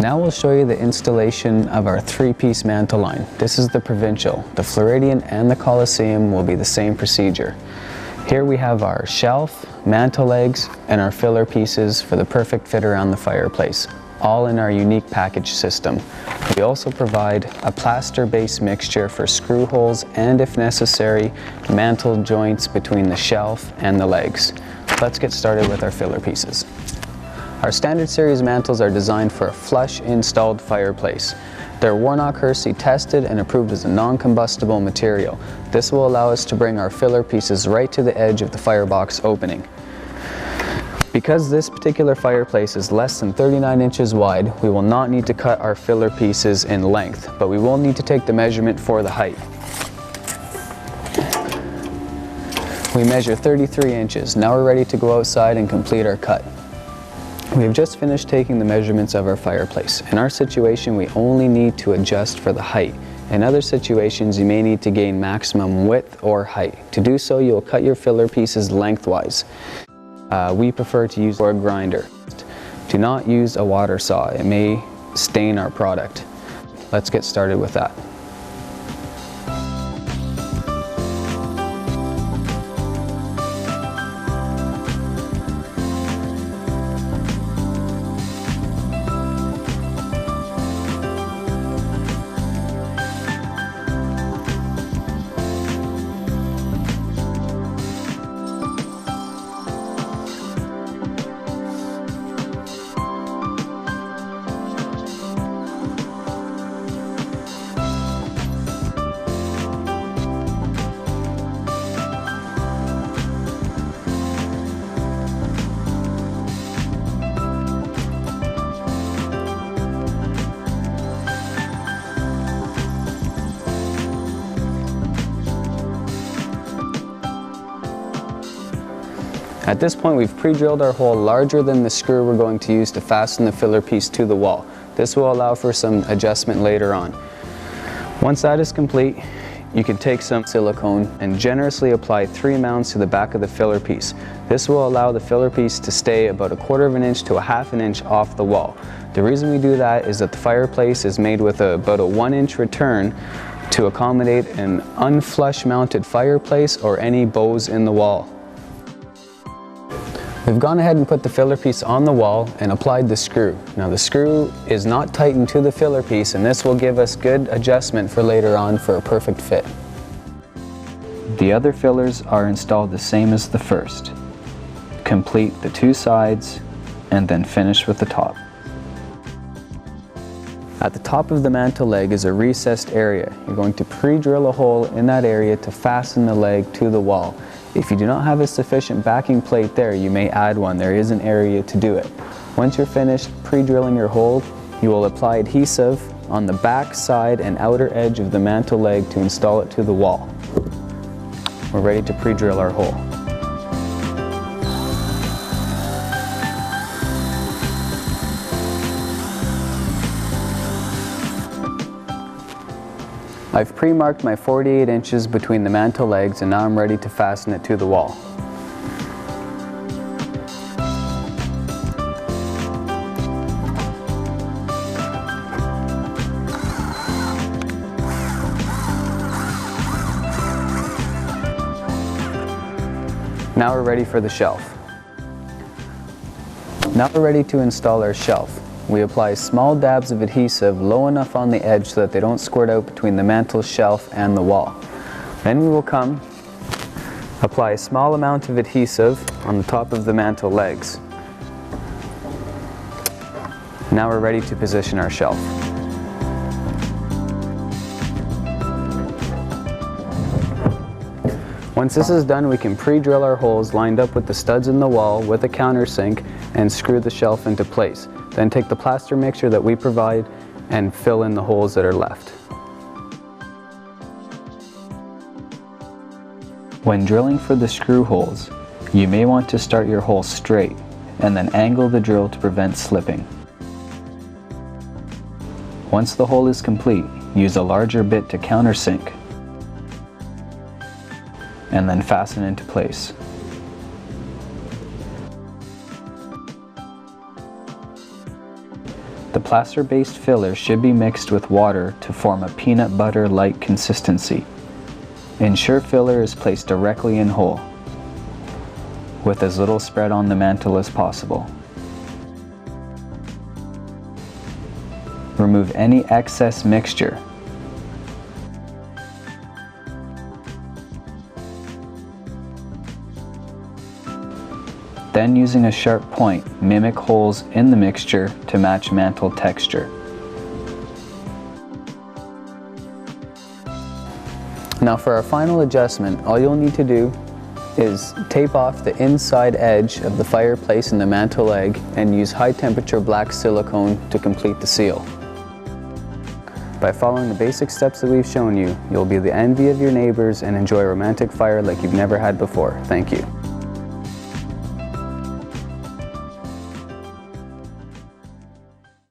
Now we'll show you the installation of our three-piece mantle line. This is the Provincial. The Floridian and the Coliseum will be the same procedure. Here we have our shelf, mantle legs, and our filler pieces for the perfect fit around the fireplace, all in our unique package system. We also provide a plaster-based mixture for screw holes and, if necessary, mantle joints between the shelf and the legs. Let's get started with our filler pieces. Our standard series mantles are designed for a flush installed fireplace. They're Warnock-Hersey tested and approved as a non-combustible material. This will allow us to bring our filler pieces right to the edge of the firebox opening. Because this particular fireplace is less than 39 inches wide, we will not need to cut our filler pieces in length, but we will need to take the measurement for the height. We measure 33 inches. Now we're ready to go outside and complete our cut. We have just finished taking the measurements of our fireplace. In our situation, we only need to adjust for the height. In other situations, you may need to gain maximum width or height. To do so, you'll cut your filler pieces lengthwise. We prefer to use a grinder. Do not use a water saw. It may stain our product. Let's get started with that. At this point, we've pre-drilled our hole larger than the screw we're going to use to fasten the filler piece to the wall. This will allow for some adjustment later on. Once that is complete, you can take some silicone and generously apply 3 mounds to the back of the filler piece. This will allow the filler piece to stay about 1/4 of an inch to 1/2 an inch off the wall. The reason we do that is that the fireplace is made with about a 1-inch return to accommodate an unflush mounted fireplace or any bows in the wall. We've gone ahead and put the filler piece on the wall and applied the screw. Now the screw is not tightened to the filler piece, and this will give us good adjustment for later on for a perfect fit. The other fillers are installed the same as the first. Complete the 2 sides and then finish with the top. At the top of the mantle leg is a recessed area. You're going to pre-drill a hole in that area to fasten the leg to the wall. If you do not have a sufficient backing plate there, you may add one. There is an area to do it. Once you're finished pre-drilling your hole, you will apply adhesive on the back, side, and outer edge of the mantle leg to install it to the wall. We're ready to pre-drill our hole. I've pre-marked my 48 inches between the mantle legs, and now I'm ready to fasten it to the wall. Now we're ready for the shelf. Now we're ready to install our shelf. We apply small dabs of adhesive low enough on the edge so that they don't squirt out between the mantle shelf and the wall. Then we will apply a small amount of adhesive on the top of the mantle legs. Now we're ready to position our shelf. Once this is done, we can pre-drill our holes lined up with the studs in the wall with a countersink and screw the shelf into place. Then take the plaster mixture that we provide and fill in the holes that are left. When drilling for the screw holes, you may want to start your hole straight and then angle the drill to prevent slipping. Once the hole is complete, use a larger bit to countersink and then fasten into place. The plaster-based filler should be mixed with water to form a peanut butter-like consistency. Ensure filler is placed directly in hole, with as little spread on the mantle as possible. Remove any excess mixture. Then, using a sharp point, mimic holes in the mixture to match mantle texture. Now for our final adjustment, all you'll need to do is tape off the inside edge of the fireplace and the mantle leg and use high temperature black silicone to complete the seal. By following the basic steps that we've shown you, you'll be the envy of your neighbors and enjoy a romantic fire like you've never had before. Thank you.